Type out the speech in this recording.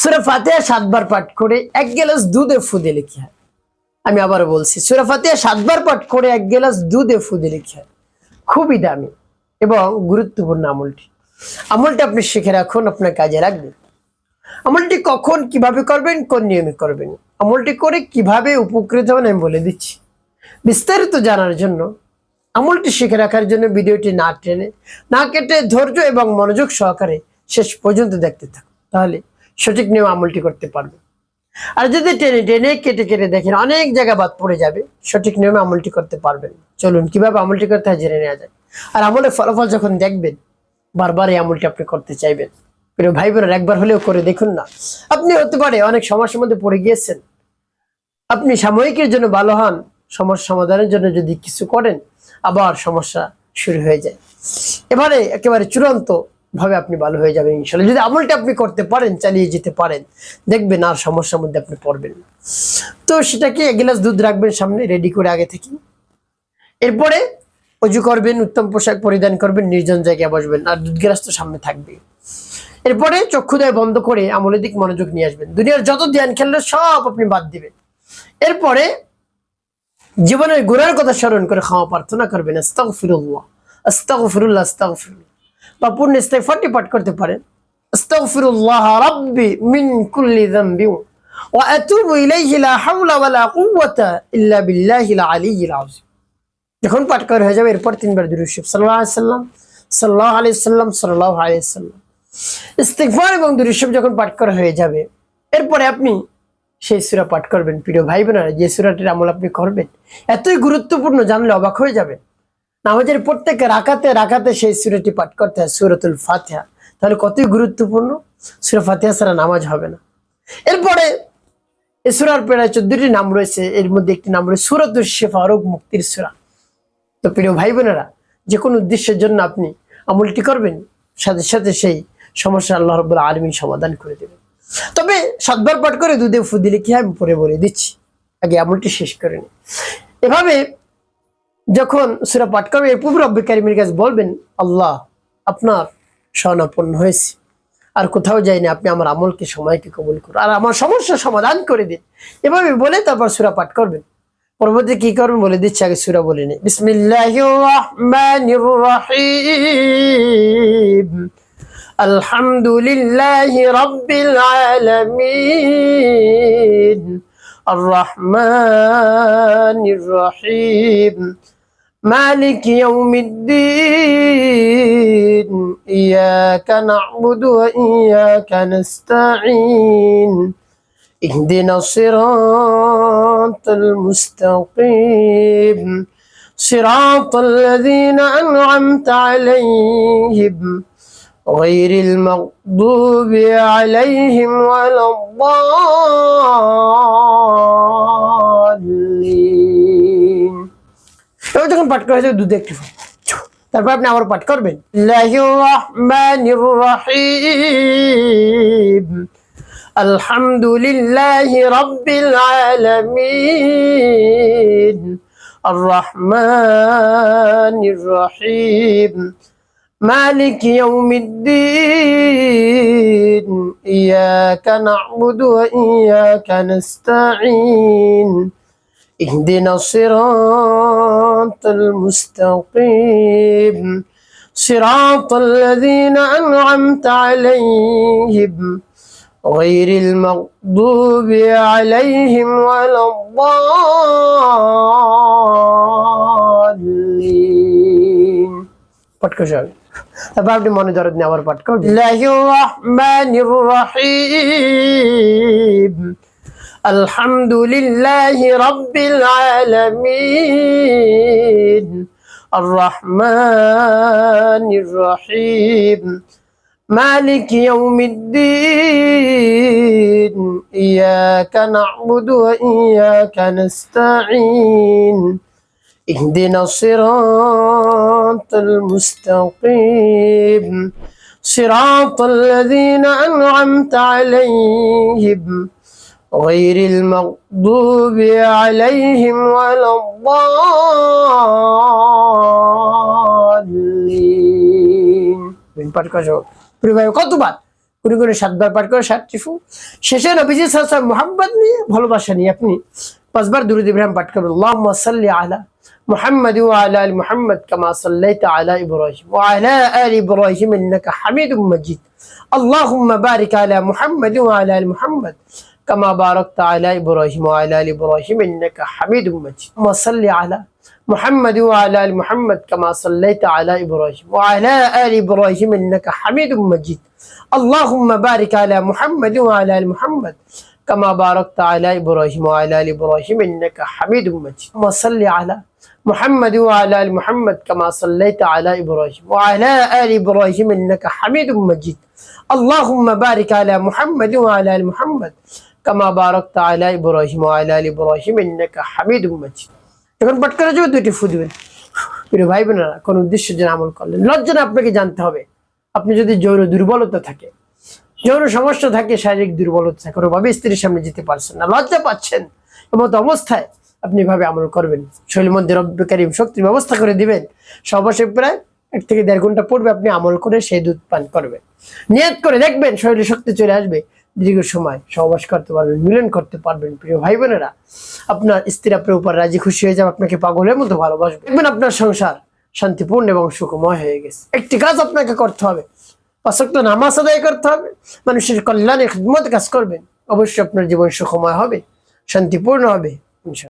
সূরা ফাতিহা 7 বার পাঠ করে 1 গ্লাস দুধে ফু দিলে কি হয়? আমি আবার বলছি, সূরা ফাতিহা 7 বার পাঠ করে 1 গ্লাস দুধে ফু দিলে কি হয়? খুবই দামি এবং গুরুত্বপূর্ণ আমলটা আপনি শিখে রাখুন, আপনার কাজে লাগবে। আমলটি কখন কিভাবে করবেন, কোন নিয়মে করবেন, আমলটি করে কিভাবে উপকৃত হবেন আমি বলে দিচ্ছি। বিস্তারিত জানার জন্য, আমলটি শিখে রাখার জন্য ভিডিওটি না টেনে না কেটে ধৈর্য এবং মনোযোগ সহকারে শেষ পর্যন্ত দেখতে থাকুন, তাহলে সঠিক নিয়ম আমলটি করতে পারবেন। আর যদি টেনে টেনে কেটে কেটে দেখেন অনেক জায়গা বাদ পড়ে যাবে, সঠিক নিয়মে আমলটি করতে পারবেন। চলুন কিভাবে আমলটি করতে হয় জেনে নেওয়া যায়। আর আমলের ফলাফল যখন দেখবেন বারবার এই আমলটি আপনি করতে চাইবেন। প্রিয় ভাই বোনেরা, একবার হলেও করে দেখুন না। আপনি হতে পারে অনেক সমস্যার মধ্যে পড়ে গিয়েছেন, আপনি সাময়িকের জন্য ভালো হন, সমস্যা সমাধানের জন্য যদি কিছু করেন আবার সমস্যা শুরু হয়ে যায়। এবারে একেবারে চূড়ান্ত ভাবে আপনি ভালো হয়ে যাবেন ইনশাআল্লাহ। যদি আমলটা আপনি করতে পারেন, চালিয়ে যেতে পারেন, দেখবেন আর সমস্যার মধ্যে আপনি পড়বেন না। তো সেটাকে 1 গ্লাস দুধ রাখবেন সামনে রেডি করে আগে থেকে। এরপরে ওযু করবেন, উত্তম পোশাক পরিধান করবেন, নির্জন জায়গায় বসবেন, আর দুধ গ্লাস তো সামনে থাকবে। এরপরে চক্ষুদয় বন্ধ করে আমলের দিক মনোযোগ নিয়ে আসবেন। দুনিয়ার যত ধ্যান খেললে সব আপনি বাদ দিবেন। এরপরে জীবনের গুনার কথা স্মরণ করে ক্ষমা প্রার্থনা করবেন, আস্তাগফিরুল্লাহ আস্তাগফিরুল্লাহ আস্তাগফিরুল্লাহ, বা পূর্ণ ইস্তেগফারটি পাঠ করতে পারেন, আস্তাগফিরুল্লাহ রাব্বি মিন কুল্লি যামবি ওয়া আতুবু ইলাইহি লা হাওলা ওয়া লা কুওয়াতা ইল্লা বিল্লাহিল আলিয়্যিল আযীম। যখন পাঠ করা হয়ে যাবে এরপর 3 বার দুরূদ শরীফ সাল্লাল্লাহু আলাইহি সাল্লাম সাল্লাল্লাহু আলাইহি সাল্লাম সাল্লাল্লাহু আলাইহি সাল্লাম ইস্তিগফার এবং দুরূদ শরীফ যখন পাঠ করা হয়ে যাবে এরপরে আপনি সেই সূরা পাঠ করবেন। প্রিয় ভাই বোনেরা, যে সূরাটির আমল আপনি করবেন এতই গুরুত্বপূর্ণ, জানলে অবাক হয়ে যাবেন। নামাজের প্রত্যেক রাকাতে রাকাতে সেই সূরাটি পাঠ করতে হয়, সূরাতুল ফাতিহা। তাহলে কতই গুরুত্বপূর্ণ, সূরা ফাতিহা ছাড়া নামাজ হবে না। এরপরে এই সূরার প্রায় 14টি নাম রয়েছে, এর মধ্যে একটি নাম রয়েছে সূরাতুশ শিফা, রোগ মুক্তির সূরা। তো প্রিয় ভাই বোনেরা, যে কোনো উদ্দেশ্যের জন্য আপনি আমলটি করবেন, সাথে সাথে সেই সমস্যা আল্লাহ রাব্বুল আলামিন সমাধান করে দেবেন। তবে 7 বার পাঠ করে দুধে ফু দিলে কি হয় পরে বলে দিচ্ছি, আগে আমলটি শেষ করে নিন। এভাবে যখন সূরা পাঠ করবে এরপর রব্বুল কারীমের কাছে বলবেন, আল্লাহ আপনার শরণাপন্ন হয়েছে, আর কোথাও যাইনি, আপনি আমার আমলকে সময়কে কবুল করুন আর আমার সমস্যার সমাধান করে দিন। এভাবে বলে তারপর সূরা পাঠ করবেন। পরবর্তী কি করবেন বলে দিচ্ছি, আগে সূরা বলে নিন। বিসমিল্লাহির রাহমানির রাহিম, আলহামদুলিল্লাহি রাব্বিল আলামিন, আর রহমানির রহিম, মালিক ইয়াউমিদ্দিন, ইয়াকা না'বুদু ওয়া ইয়াকা নাস্তাঈন, اهدنا الصراط المستقيم، صراط الذين أنعمت عليهم غير المغضوب عليهم ولا الضالين। এবার যখন পাঠ করা হয়েছে দুধে একটু তারপর আপনি আবার পাঠ করবেন, বিসমিল্লাহির রাহমানির রাহিম, আলহামদুলিল্লাহি রাব্বিল আলামিন, আর রহমানির রহিম, মালিক ইয়াউমিদ্দিন, ইয়াকা না'বুদু ওয়া ইয়াকা নাস্তাঈন, ইহদিনাস সিরাতাল মুস্তাকিম, সিরাতাল লাযীনা আন'আমতা আলাইহিম غير المغضوب عليهم ولا الضالين। পাঠ করে যান। তারপর আপনি মনে দরদ নিয়ে আবার পাঠ করবেন, বিসমিল্লাহির রাহমানির রাহিম, আলহামদুলিল্লাহি রাব্বিল আলামিন, আর রহমানির রহিম, مالك يوم الدين، إياك نعبد وإياك نستعين، اهدنا الصراط المستقيم، صراط الذين أنعمت عليهم غير المغضوب عليهم ولا الضالين। পাঠ করা কতবার গুনগুনে 7 বার পাঠ করে 7টি ফু। শেষে নবীজি সাল্লাল্লাহু আলাইহি ওয়াসাল্লাম মুহাব্বত নিয়ে, ভালোবাসা নিয়ে আপনি 5 বার দুরূদ ইব্রাহিম পাঠ করবেন। আল্লাহুম্মা সাল্লি আলা মুহাম্মাদ ওয়া আলা আলি মুহাম্মাদ কামা সাল্লাইতা আলা ইব্রাহিম ওয়া আলা আলি ইব্রাহিম ইন্নাকা হামিদুম মাজিদ। আল্লাহুম্মা বারিক আলা মুহাম্মাদ ওয়া আলা আলি মুহাম্মাদ কামা বারাকতা আলা ইব্রাহিম ওয়া আলা আলি ইব্রাহিম ইন্নাকা হামিদুম মাজিদ। আল্লাহুম্মা সাল্লি আলা محمد وعلى ال محمد كما صليت على ابراهيم وعلى ال ابراهيم انك حميد مجيد اللهم بارك على محمد وعلى ال محمد كما باركت على ابراهيم وعلى ال ابراهيم انك حميد مجيد وصل على محمد وعلى ال محمد كما صليت على ابراهيم وعلى ال ابراهيم انك حميد مجيد اللهم بارك على محمد وعلى ال محمد كما باركت على ابراهيم وعلى ال ابراهيم انك حميد مجيد। এখন পাঠ করার জন্য 2টি ফু দিবেন। প্রিয় ভাই বোনেরা, কোন উদ্দেশ্যের জন্য আমল করলেন? লজ্জা আপনাকে জানতে হবে। আপনি যদি যৌন দুর্বলতা থাকে, যৌন সমস্যা থাকে, শারীরিক দুর্বলতা থাকে, কোনোভাবে স্ত্রীর সামনে যেতে পারছেন না, লজ্জা পাচ্ছেন, এমন অবস্থায় আপনি এভাবে আমল করবেন। শরীরের মধ্যে রব্বে কারীম শক্তির ব্যবস্থা করে দিবেন। সর্বশেষ প্রায় 1 থেকে 1.5 ঘন্টা পূর্বে আপনি আমল করে সেই দুধ পান করবেন। নিয়ত করে দেখবেন শরীরে শক্তি চলে আসবে, দীর্ঘ সময় সহবাস করতে পারবেন, মিলন করতে পারবেন। প্রিয় ভাই বোনেরা, আপনার স্ত্রী আপনার উপর রাজি খুশি হয়ে যাবে, আপনাকে পাগলের মতো ভালোবাসবে। দেখবেন আপনার সংসার শান্তিপূর্ণ এবং সুখময় হয়ে গেছে। একটি কাজ আপনাকে করতে হবে, 5 ওয়াক্ত নামাজ আদায় করতে হবে, মানুষের কল্যাণে খিদমত কাজ করবেন। অবশ্যই আপনার জীবন সুখময় হবে, শান্তিপূর্ণ হবে,